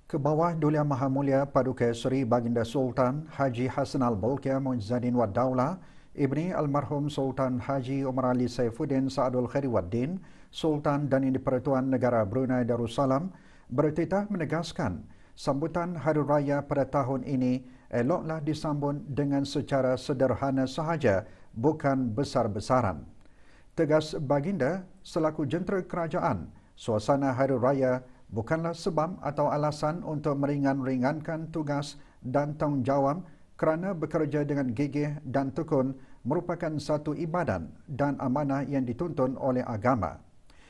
Kebawah Duli Maha Mulia Paduka Seri Baginda Sultan Haji Hassan Al-Bolkiah Muizzaddin Wad Daulah, Ibni Almarhum Sultan Haji Umar Ali Saifuddin Saadul Khairi Waddin, Sultan dan Di-Pertuan Negara Brunei Darussalam, bertitah menegaskan sambutan Hari Raya pada tahun ini eloklah disambut dengan secara sederhana sahaja, bukan besar-besaran. Tegas Baginda selaku jentera kerajaan, suasana Hari Raya bukanlah sebab atau alasan untuk meringankan tugas dan tanggungjawab kerana bekerja dengan gigih dan tekun merupakan satu ibadat dan amanah yang dituntun oleh agama.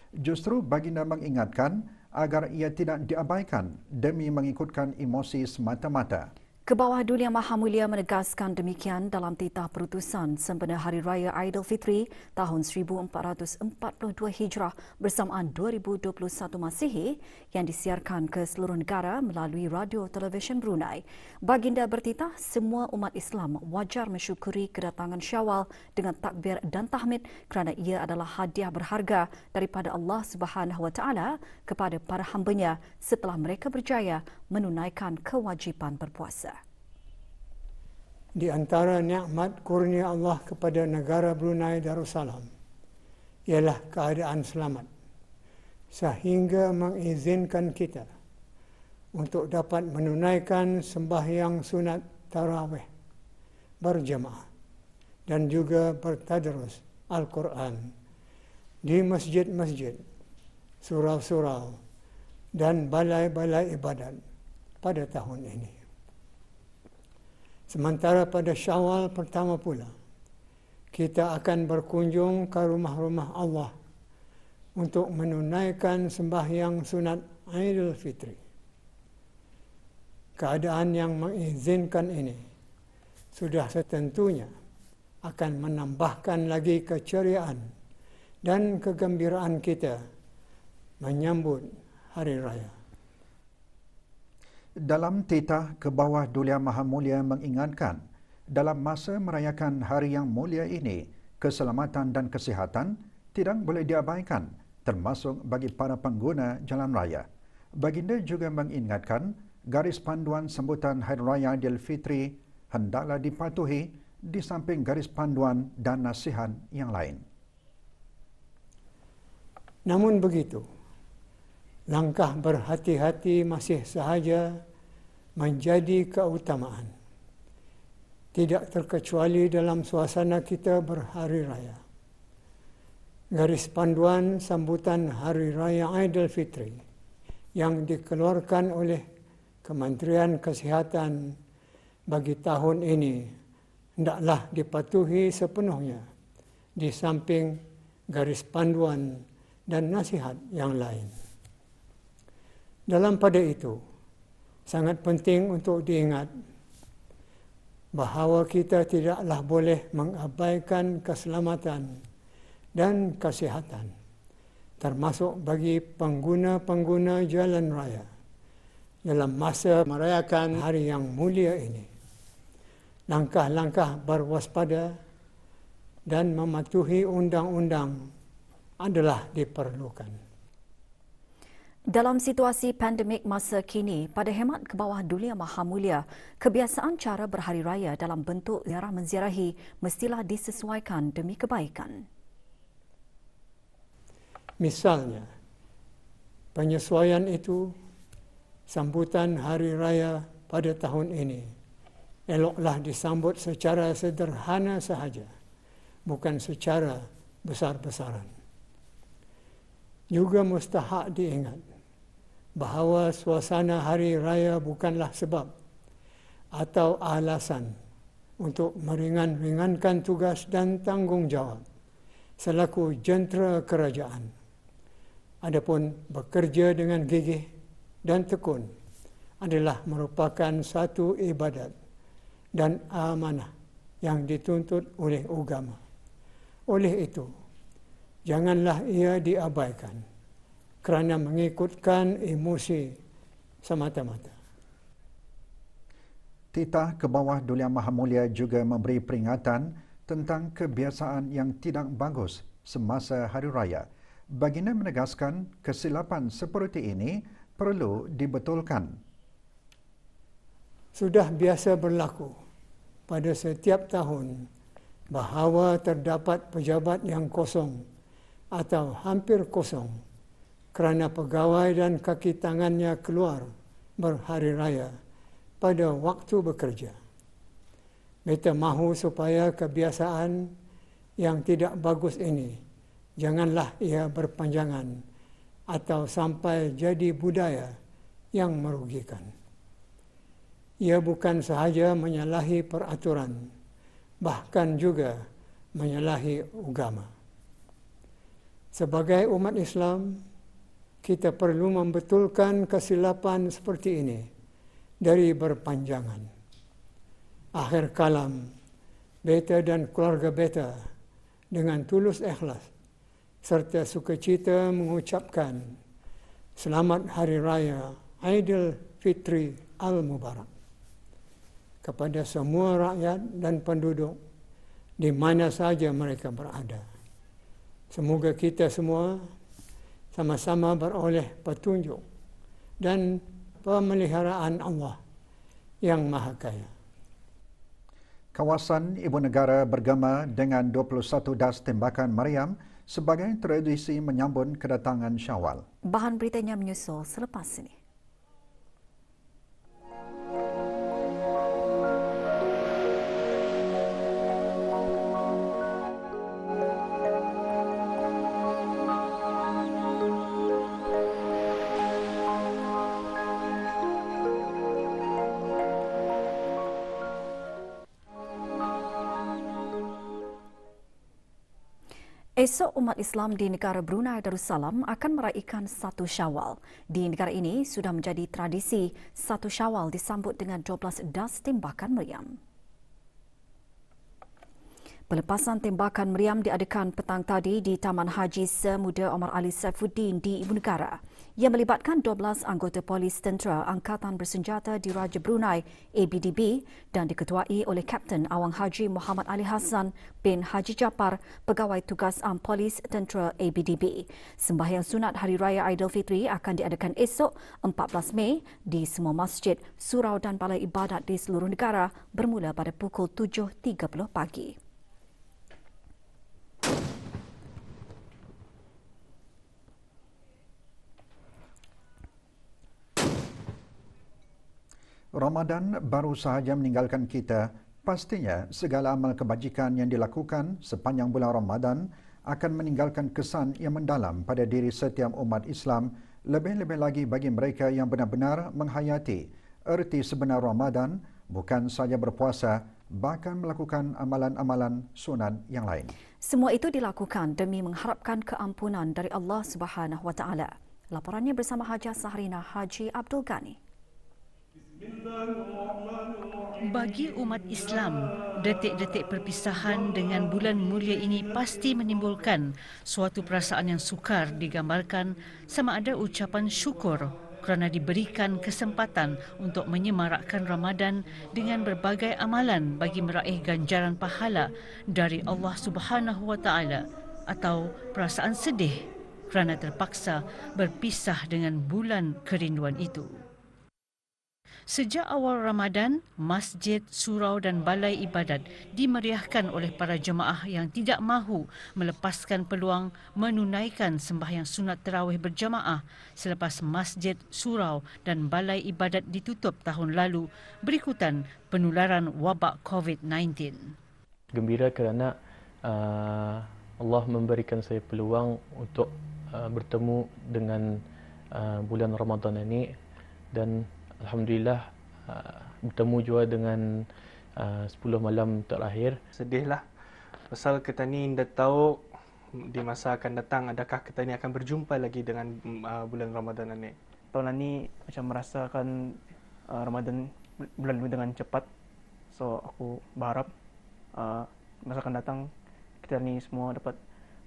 Justru Baginda mengingatkan agar ia tidak diabaikan demi mengikutkan emosi semata-mata. Kebawah Duli Yang Maha Mulia menegaskan demikian dalam titah perutusan sempena Hari Raya Aidilfitri tahun 1442 Hijrah bersamaan 2021 Masihi yang disiarkan ke seluruh negara melalui radio televisyen Brunei. Baginda bertitah semua umat Islam wajar mensyukuri kedatangan Syawal dengan takbir dan tahmid kerana ia adalah hadiah berharga daripada Allah Subhanahu Wa Taala kepada para hamba-Nya setelah mereka berjaya menunaikan kewajipan berpuasa. Di antara nikmat kurnia Allah kepada negara Brunei Darussalam ialah keadaan selamat sehingga mengizinkan kita untuk dapat menunaikan sembahyang sunat tarawih berjemaah dan juga bertadarus Al-Quran di masjid-masjid, surau-surau dan balai-balai ibadat pada tahun ini. Sementara pada Syawal pertama pula, kita akan berkunjung ke rumah-rumah Allah untuk menunaikan sembahyang sunat Aidilfitri. Keadaan yang mengizinkan ini sudah setentunya akan menambahkan lagi keceriaan dan kegembiraan kita menyambut Hari Raya. Dalam titah Kebawah Duli Yang Maha Mulia mengingatkan, dalam masa merayakan hari yang mulia ini, keselamatan dan kesihatan tidak boleh diabaikan, termasuk bagi para pengguna jalan raya. Baginda juga mengingatkan, garis panduan sambutan Hari Raya Aidilfitri hendaklah dipatuhi di samping garis panduan dan nasihat yang lain. Namun begitu, langkah berhati-hati masih sahaja menjadi keutamaan. Tidak terkecuali dalam suasana kita berhari raya. Garis panduan sambutan Hari Raya Aidilfitri yang dikeluarkan oleh Kementerian Kesihatan bagi tahun ini hendaklah dipatuhi sepenuhnya di samping garis panduan dan nasihat yang lain. Dalam pada itu, sangat penting untuk diingat bahawa kita tidaklah boleh mengabaikan keselamatan dan kesihatan, termasuk bagi pengguna-pengguna jalan raya dalam masa merayakan hari yang mulia ini. Langkah-langkah berwaspada dan mematuhi undang-undang adalah diperlukan. Dalam situasi pandemik masa kini, pada hemat Kebawah Duli Yang Maha Mulia, kebiasaan cara berhari raya dalam bentuk ziarah menziarahi mestilah disesuaikan demi kebaikan. Misalnya, penyesuaian itu, sambutan hari raya pada tahun ini eloklah disambut secara sederhana sahaja, bukan secara besar-besaran. Juga mustahak diingat bahawa suasana hari raya bukanlah sebab atau alasan untuk meringankan tugas dan tanggungjawab selaku jentera kerajaan. Adapun bekerja dengan gigih dan tekun adalah merupakan satu ibadat dan amanah yang dituntut oleh agama. Oleh itu, janganlah ia diabaikan kerana mengikutkan emosi semata-mata. Titah Kebawah Duli Yang Maha Mulia juga memberi peringatan tentang kebiasaan yang tidak bagus semasa Hari Raya. Baginda menegaskan kesilapan seperti ini perlu dibetulkan. sudah biasa berlaku pada setiap tahun bahawa terdapat pejabat yang kosong atau hampir kosong kerana pegawai dan kaki tangannya keluar berhari raya pada waktu bekerja. Beta mahu supaya kebiasaan yang tidak bagus ini janganlah ia berpanjangan atau sampai jadi budaya yang merugikan. Ia bukan sahaja menyalahi peraturan, bahkan juga menyalahi agama. Sebagai umat Islam, kita perlu membetulkan kesilapan seperti ini dari berpanjangan. Akhir kalam, beta dan keluarga beta dengan tulus ikhlas serta sukacita mengucapkan Selamat Hari Raya Aidil Fitri Al-Mubarak kepada semua rakyat dan penduduk di mana saja mereka berada. Semoga kita semua sama-sama beroleh petunjuk dan pemeliharaan Allah yang Maha Kaya. Kawasan Ibu Negara bergema dengan 21 das tembakan meriam sebagai tradisi menyambut kedatangan Syawal. Bahan beritanya menyusul selepas ini. Esok umat Islam di negara Brunei Darussalam akan meraihkan 1 Syawal. Di negara ini sudah menjadi tradisi 1 Syawal disambut dengan 12 das tembakan meriam. Pelepasan tembakan meriam diadakan petang tadi di Taman Haji Semuda Omar Ali Saifuddin di Ibu Negara yang melibatkan 12 anggota polis tentera Angkatan Bersenjata Diraja Brunei ABDB dan diketuai oleh Kapten Awang Haji Muhammad Ali Hassan bin Haji Japar, Pegawai Tugas Am Polis Tentera ABDB. Sembahyang sunat Hari Raya Aidilfitri akan diadakan esok 14 Mei di semua masjid, surau dan balai ibadat di seluruh negara bermula pada pukul 7.30 pagi. Ramadan baru sahaja meninggalkan kita, pastinya segala amal kebajikan yang dilakukan sepanjang bulan Ramadan akan meninggalkan kesan yang mendalam pada diri setiap umat Islam, lebih-lebih lagi bagi mereka yang benar-benar menghayati erti sebenar Ramadan, bukan sahaja berpuasa, bahkan melakukan amalan-amalan sunat yang lain. Semua itu dilakukan demi mengharapkan keampunan dari Allah Subhanahu Wa Taala. Laporannya bersama Hajah Sahrina Haji Abdul Ghani. Bagi umat Islam, detik-detik perpisahan dengan bulan mulia ini pasti menimbulkan suatu perasaan yang sukar, digambarkan sama ada ucapan syukur kerana diberikan kesempatan untuk menyemarakkan Ramadan dengan berbagai amalan bagi meraih ganjaran pahala dari Allah Subhanahu Wa Taala, atau perasaan sedih kerana terpaksa berpisah dengan bulan kerinduan itu. Sejak awal Ramadan, masjid, surau dan balai ibadat dimeriahkan oleh para jemaah yang tidak mahu melepaskan peluang menunaikan sembahyang sunat tarawih berjamaah selepas masjid, surau dan balai ibadat ditutup tahun lalu berikutan penularan wabak COVID-19. Gembira kerana Allah memberikan saya peluang untuk bertemu dengan bulan Ramadan ini, dan Alhamdulillah bertemu juga dengan 10 malam terakhir. Sedihlah pasal kita ni dah tahu di masa akan datang adakah kita ni akan berjumpa lagi dengan bulan Ramadan ini. Tahun ini macam merasakan Ramadan bulan ini dengan cepat. So aku berharap masa akan datang kita ni semua dapat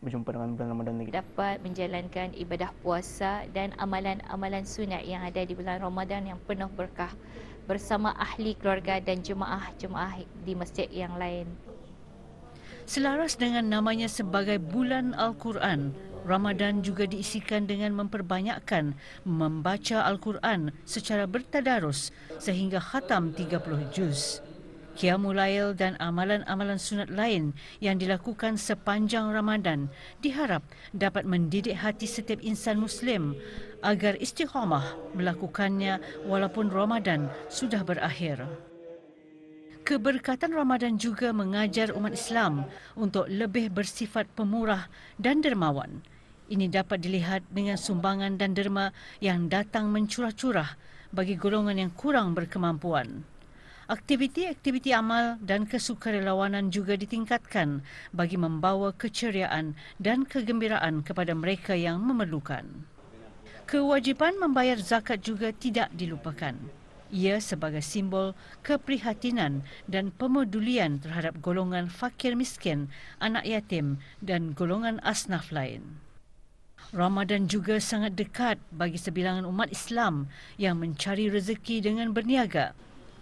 berjumpa dengan bulan Ramadan lagi. Dapat menjalankan ibadah puasa dan amalan-amalan sunat yang ada di bulan Ramadan yang penuh berkah bersama ahli keluarga dan jemaah-jemaah di masjid yang lain. Selaras dengan namanya sebagai bulan Al-Quran, Ramadan juga diisikan dengan memperbanyakkan membaca Al-Quran secara bertadarus sehingga khatam 30 juz. Qiyamul Lail dan amalan-amalan sunat lain yang dilakukan sepanjang Ramadan diharap dapat mendidik hati setiap insan Muslim agar istiqamah melakukannya walaupun Ramadan sudah berakhir. Keberkatan Ramadan juga mengajar umat Islam untuk lebih bersifat pemurah dan dermawan. Ini dapat dilihat dengan sumbangan dan derma yang datang mencurah-curah bagi golongan yang kurang berkemampuan. Aktiviti-aktiviti amal dan kesukarelawanan juga ditingkatkan bagi membawa keceriaan dan kegembiraan kepada mereka yang memerlukan. Kewajipan membayar zakat juga tidak dilupakan. Ia sebagai simbol keprihatinan dan pemedulian terhadap golongan fakir miskin, anak yatim dan golongan asnaf lain. Ramadan juga sangat dekat bagi sebilangan umat Islam yang mencari rezeki dengan berniaga,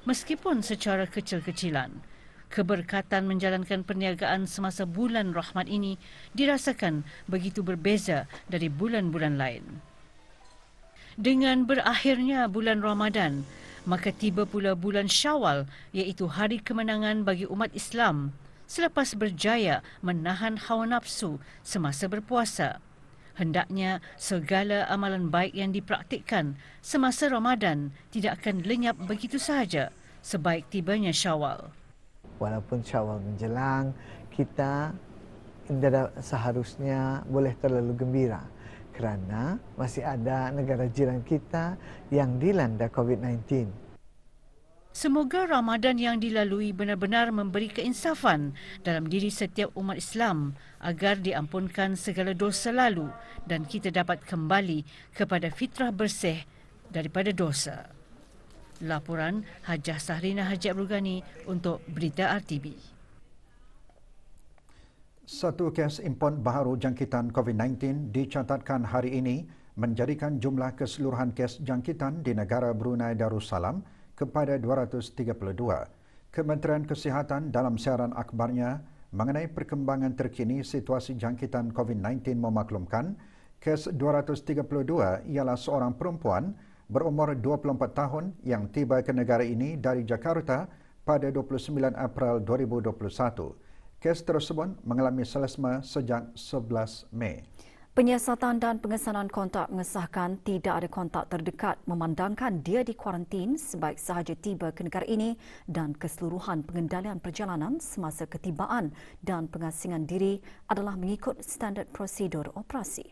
meskipun secara kecil-kecilan. Keberkatan menjalankan perniagaan semasa bulan rahmat ini dirasakan begitu berbeza dari bulan-bulan lain. Dengan berakhirnya bulan Ramadan, maka tiba pula bulan Syawal, iaitu hari kemenangan bagi umat Islam selepas berjaya menahan hawa nafsu semasa berpuasa. Hendaknya segala amalan baik yang dipraktikkan semasa Ramadan tidak akan lenyap begitu sahaja sebaik tibanya Syawal. Walaupun Syawal menjelang, kita tidak seharusnya boleh terlalu gembira kerana masih ada negara jiran kita yang dilanda COVID-19. Semoga Ramadan yang dilalui benar-benar memberi keinsafan dalam diri setiap umat Islam agar diampunkan segala dosa lalu dan kita dapat kembali kepada fitrah bersih daripada dosa. Laporan Hajah Sahrina Haji Abdul Ghani untuk Berita RTB. Satu kes import baharu jangkitan COVID-19 dicatatkan hari ini menjadikan jumlah keseluruhan kes jangkitan di negara Brunei Darussalam kepada 232. Kementerian Kesihatan dalam siaran akhbarnya mengenai perkembangan terkini situasi jangkitan COVID-19 memaklumkan kes 232 ialah seorang perempuan berumur 24 tahun yang tiba ke negara ini dari Jakarta pada 29 April 2021. Kes tersebut mengalami selesma sejak 11 Mei. Penyiasatan dan pengesanan kontak mengesahkan tidak ada kontak terdekat memandangkan dia dikuarantin sebaik sahaja tiba ke negara ini dan keseluruhan pengendalian perjalanan semasa ketibaan dan pengasingan diri adalah mengikut standard prosedur operasi.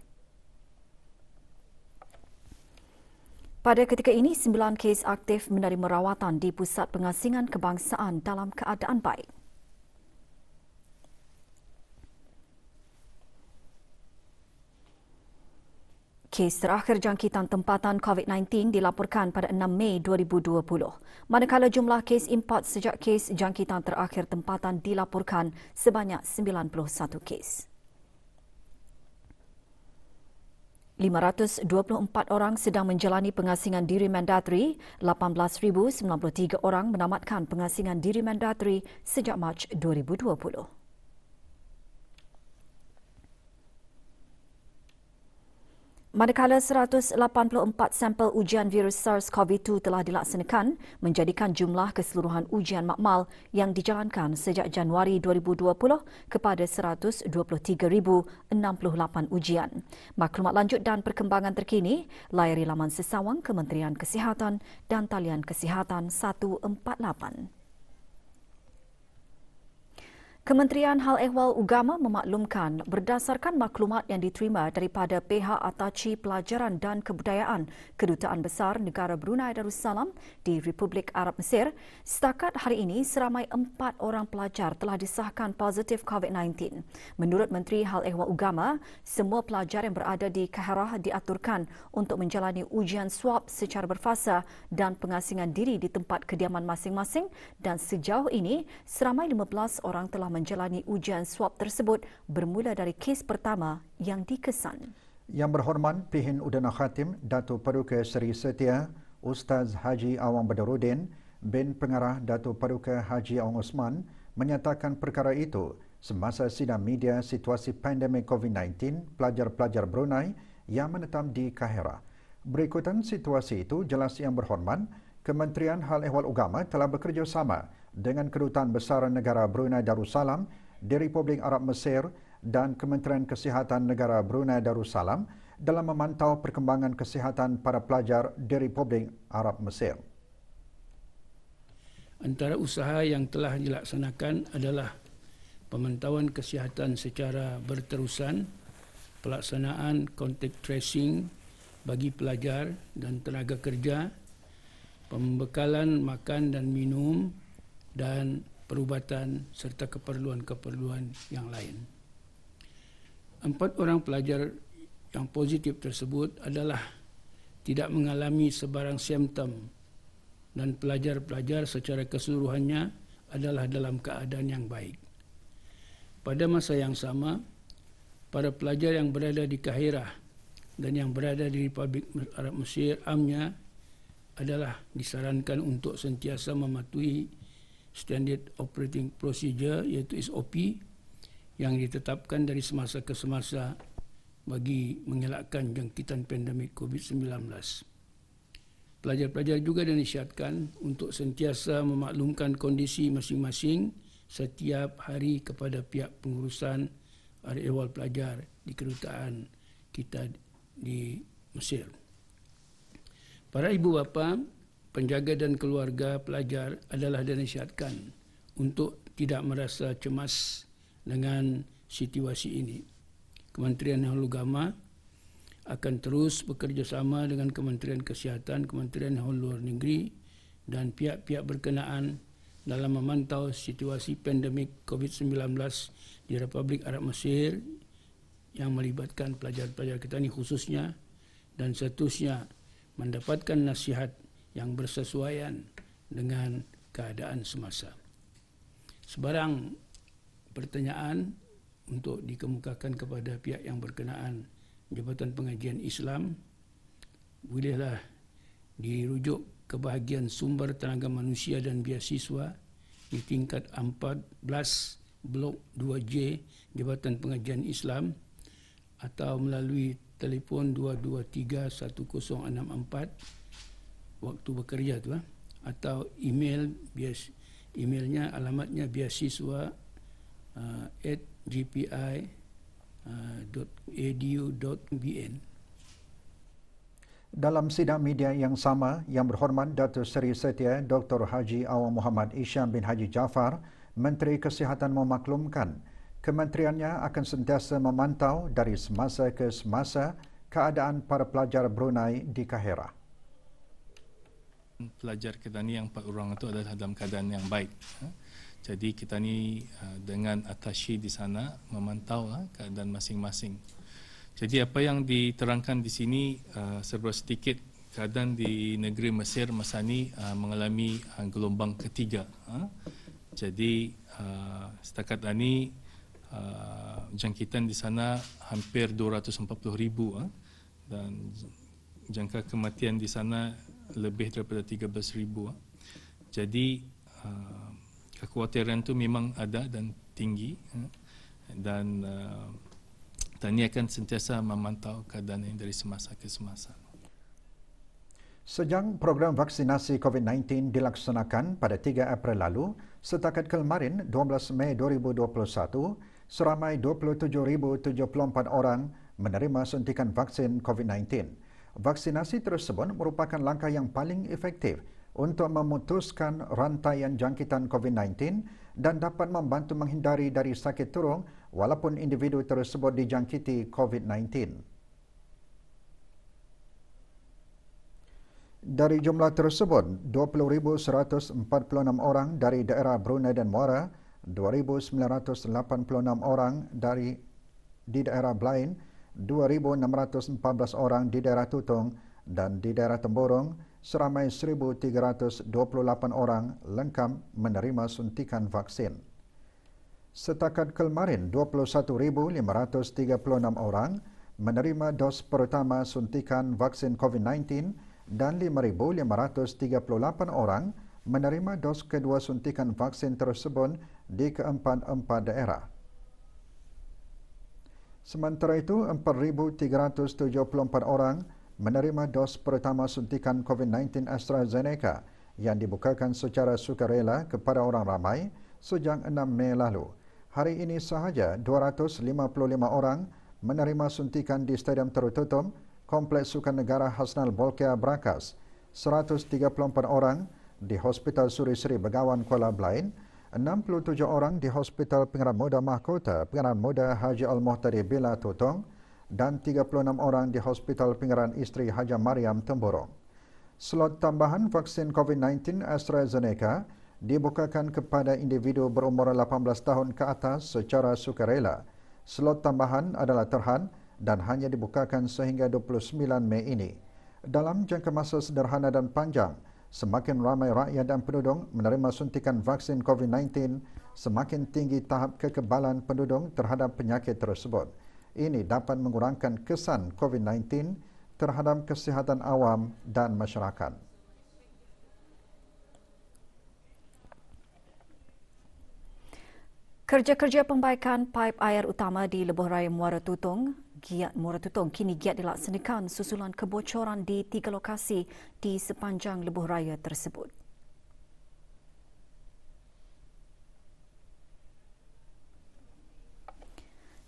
Pada ketika ini, 9 kes aktif menerima rawatan di Pusat Pengasingan Kebangsaan dalam keadaan baik. Kes terakhir jangkitan tempatan COVID-19 dilaporkan pada 6 Mei 2020, manakala jumlah kes import sejak kes jangkitan terakhir tempatan dilaporkan sebanyak 91 kes. 524 orang sedang menjalani pengasingan diri mandatri, 18,093 orang menamatkan pengasingan diri mandatri sejak Mac 2020. Manakala 184 sampel ujian virus SARS-CoV-2 telah dilaksanakan, menjadikan jumlah keseluruhan ujian makmal yang dijalankan sejak Januari 2020 kepada 123,068 ujian. Maklumat lanjut dan perkembangan terkini, layari laman sesawang Kementerian Kesihatan dan talian Kesihatan 148. Kementerian Hal Ehwal Ugama memaklumkan berdasarkan maklumat yang diterima daripada pihak Atachi Pelajaran dan Kebudayaan Kedutaan Besar Negara Brunei Darussalam di Republik Arab Mesir, setakat hari ini seramai 4 orang pelajar telah disahkan positif COVID-19. Menurut Menteri Hal Ehwal Ugama, semua pelajar yang berada di Kaherah diaturkan untuk menjalani ujian swab secara berfasa dan pengasingan diri di tempat kediaman masing-masing dan sejauh ini seramai 15 orang telah menjalani ujian swab tersebut bermula dari kes pertama yang dikesan. Yang berhormat Pihin Udana Khatim Datuk Paduka Seri Setia Ustaz Haji Awang Badaruddin bin Pengarah Datuk Paduka Haji Awang Osman menyatakan perkara itu semasa sidang media situasi pandemik COVID-19 pelajar-pelajar Brunei yang menetap di Kahira. Berikutan situasi itu, jelas Yang Berhormat, Kementerian Hal Ehwal Agama telah bekerjasama dengan Kedutaan Besar Negara Brunei Darussalam di Republik Arab Mesir dan Kementerian Kesihatan Negara Brunei Darussalam dalam memantau perkembangan kesihatan para pelajar di Republik Arab Mesir. Antara usaha yang telah dilaksanakan adalah pemantauan kesihatan secara berterusan, pelaksanaan contact tracing bagi pelajar dan tenaga kerja, pembekalan makan dan minum, dan perubatan serta keperluan-keperluan yang lain. 4 orang pelajar yang positif tersebut adalah tidak mengalami sebarang simptom dan pelajar-pelajar secara keseluruhannya adalah dalam keadaan yang baik. Pada masa yang sama, para pelajar yang berada di Kahira dan yang berada di Republik Arab Mesir amnya adalah disarankan untuk sentiasa mematuhi Standard Operating Procedure iaitu SOP yang ditetapkan dari semasa ke semasa bagi mengelakkan jangkitan pandemik COVID-19. Pelajar-pelajar juga dinasihatkan untuk sentiasa memaklumkan kondisi masing-masing setiap hari kepada pihak pengurusan Hal Ehwal Pelajar di kedutaan kita di Mesir. Para ibu bapa, penjaga dan keluarga pelajar adalah dinasihatkan untuk tidak merasa cemas dengan situasi ini. Kementerian Hal Agama akan terus bekerjasama dengan Kementerian Kesihatan, Kementerian Hal Luar Negeri dan pihak-pihak berkenaan dalam memantau situasi pandemik COVID-19 di Republik Arab Mesir yang melibatkan pelajar-pelajar kita ini khususnya, dan seterusnya mendapatkan nasihat yang bersesuaian dengan keadaan semasa. Sebarang pertanyaan untuk dikemukakan kepada pihak yang berkenaan Jabatan Pengajian Islam, bolehlah dirujuk ke bahagian sumber tenaga manusia dan biasiswa di tingkat 14 Blok 2J Jabatan Pengajian Islam atau melalui telefon 223-1064 waktu bekerja tu, atau emailnya alamatnya biasiswa@gpi.edu.bn. Dalam sidang media yang sama, Yang Berhormat Datuk Seri Setia Dr. Haji Awang Muhammad Isham bin Haji Jaafar, Menteri Kesihatan memaklumkan kementeriannya akan sentiasa memantau dari semasa ke semasa keadaan para pelajar Brunei di Kahira. Pelajar kita ni yang 4 orang itu adalah dalam keadaan yang baik. Jadi kita ni dengan attaché di sana memantau keadaan masing-masing. Jadi apa yang diterangkan di sini serba sedikit keadaan di negeri Mesir masa ini mengalami gelombang ketiga. Jadi setakat ini jangkitan di sana hampir 240,000 dan jangka kematian di sana lebih daripada 13,000. Jadi kekhawatiran itu memang ada dan tinggi, dan Tani akan sentiasa memantau keadaan ini dari semasa ke semasa. Sejak program vaksinasi COVID-19 dilaksanakan pada 3 April lalu, setakat kemarin 12 Mei 2021, seramai 27,074 orang menerima suntikan vaksin COVID-19. Vaksinasi tersebut merupakan langkah yang paling efektif untuk memutuskan rantaian jangkitan COVID-19 dan dapat membantu menghindari dari sakit turun walaupun individu tersebut dijangkiti COVID-19. Dari jumlah tersebut, 20,146 orang dari daerah Brunei dan Muara, 2,986 orang di daerah Blain, 2,614 orang di daerah Tutong dan di daerah Temburong, seramai 1,328 orang lengkap menerima suntikan vaksin. Setakat kemarin, 21,536 orang menerima dos pertama suntikan vaksin COVID-19 dan 5,538 orang menerima dos kedua suntikan vaksin tersebut di keempat-empat daerah. Sementara itu, 4,374 orang menerima dos pertama suntikan COVID-19 AstraZeneca yang dibukakan secara sukarela kepada orang ramai sejak 6 Mei lalu. Hari ini sahaja 255 orang menerima suntikan di Stadium Tertutup Kompleks Sukan Negara Hasnal Bolkiah Brakas, 134 orang di Hospital Suri Sri Begawan Kuala Blain, 67 orang di Hospital Pengeran Muda Mahkota Pengeran Muda Haji Al-Muhtadi Bila Tutong dan 36 orang di Hospital Pengeran Isteri Haja Mariam Temborong. Slot tambahan vaksin COVID-19 AstraZeneca dibukakan kepada individu berumur 18 tahun ke atas secara sukarela. Slot tambahan adalah terhad dan hanya dibukakan sehingga 29 Mei ini. Dalam jangka masa sederhana dan panjang, semakin ramai rakyat dan penduduk menerima suntikan vaksin COVID-19, semakin tinggi tahap kekebalan penduduk terhadap penyakit tersebut. Ini dapat mengurangkan kesan COVID-19 terhadap kesihatan awam dan masyarakat. Kerja-kerja pembaikan paip air utama di Lebuh Raya Muara Tutong kini giat dilaksanakan susulan kebocoran di 3 lokasi di sepanjang Lebuh Raya tersebut.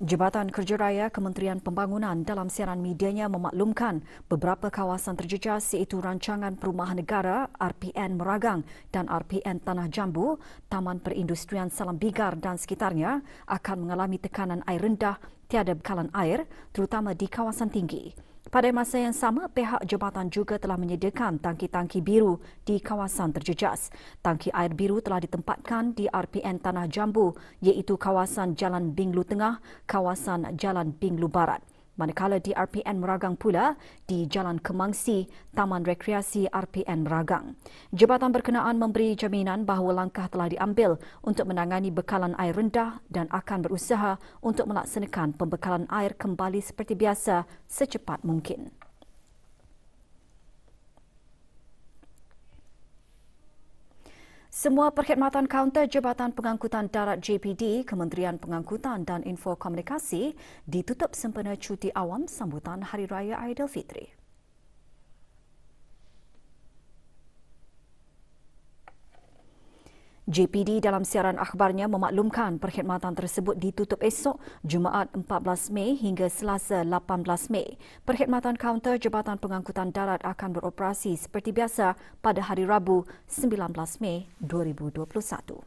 Jabatan Kerja Raya Kementerian Pembangunan dalam siaran medianya memaklumkan beberapa kawasan terjejas iaitu Rancangan Perumahan Negara RPN Meragang dan RPN Tanah Jambu, Taman Perindustrian Salam Bigar dan sekitarnya akan mengalami tekanan air rendah tiada bekalan air terutama di kawasan tinggi. Pada masa yang sama, pihak jabatan juga telah menyediakan tangki-tangki biru di kawasan terjejas. Tangki air biru telah ditempatkan di RPN Tanah Jambu iaitu kawasan Jalan Binglu Tengah, kawasan Jalan Binglu Barat. Manakala di RPN Meragang pula di Jalan Kemangsi, Taman Rekreasi RPN Meragang. Jabatan berkenaan memberi jaminan bahawa langkah telah diambil untuk menangani bekalan air rendah dan akan berusaha untuk melaksanakan pembekalan air kembali seperti biasa secepat mungkin. Semua perkhidmatan kaunter Jabatan Pengangkutan Darat JPD, Kementerian Pengangkutan dan Infokomunikasi ditutup sempena cuti awam sambutan Hari Raya Aidilfitri. JPD dalam siaran akhbarnya memaklumkan perkhidmatan tersebut ditutup esok Jumaat 14 Mei hingga Selasa 18 Mei. Perkhidmatan kaunter Jabatan Pengangkutan Darat akan beroperasi seperti biasa pada hari Rabu 19 Mei 2021.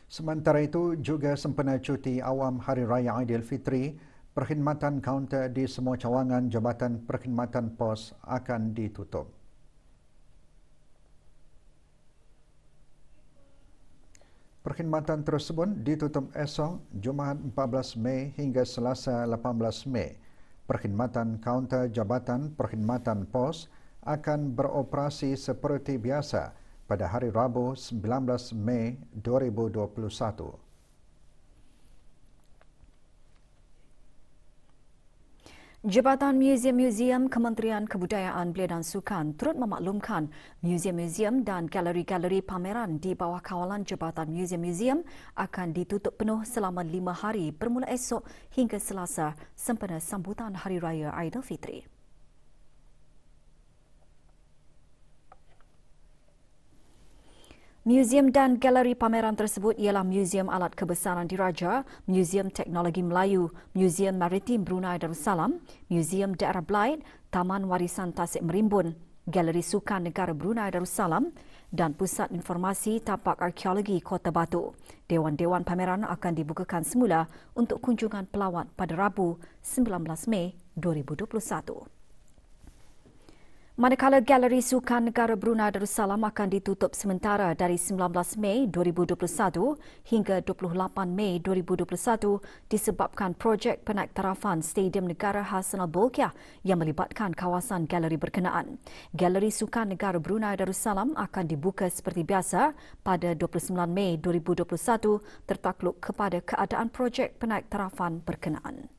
Sementara itu, juga sempena cuti awam Hari Raya Aidilfitri, perkhidmatan kaunter di semua cawangan Jabatan Perkhidmatan Pos akan ditutup. Perkhidmatan tersebut ditutup esok Jumaat 14 Mei hingga Selasa 18 Mei. Perkhidmatan kaunter Jabatan Perkhidmatan Pos akan beroperasi seperti biasa pada hari Rabu 19 Mei 2021. Jabatan Muzium-Muzium Kementerian Kebudayaan Belia dan Sukan turut memaklumkan muzium-muzium dan galeri-galeri pameran di bawah kawalan Jabatan Muzium-Muzium akan ditutup penuh selama 5 hari bermula esok hingga Selasa sempena sambutan Hari Raya Aidilfitri. Muzium dan galeri pameran tersebut ialah Muzium Alat Kebesaran Diraja, Muzium Teknologi Melayu, Muzium Maritim Brunei Darussalam, Muzium Daerah Blaid, Taman Warisan Tasik Merimbun, Galeri Sukan Negara Brunei Darussalam dan Pusat Informasi Tapak Arkeologi Kota Batu. Dewan-dewan pameran akan dibukakan semula untuk kunjungan pelawat pada Rabu 19 Mei 2021. Manakala Galeri Sukan Negara Brunei Darussalam akan ditutup sementara dari 19 Mei 2021 hingga 28 Mei 2021 disebabkan projek penaktarafan Stadium Negara Hasnal Bolkiah yang melibatkan kawasan galeri berkenaan. Galeri Sukan Negara Brunei Darussalam akan dibuka seperti biasa pada 29 Mei 2021 tertakluk kepada keadaan projek penaktarafan berkenaan.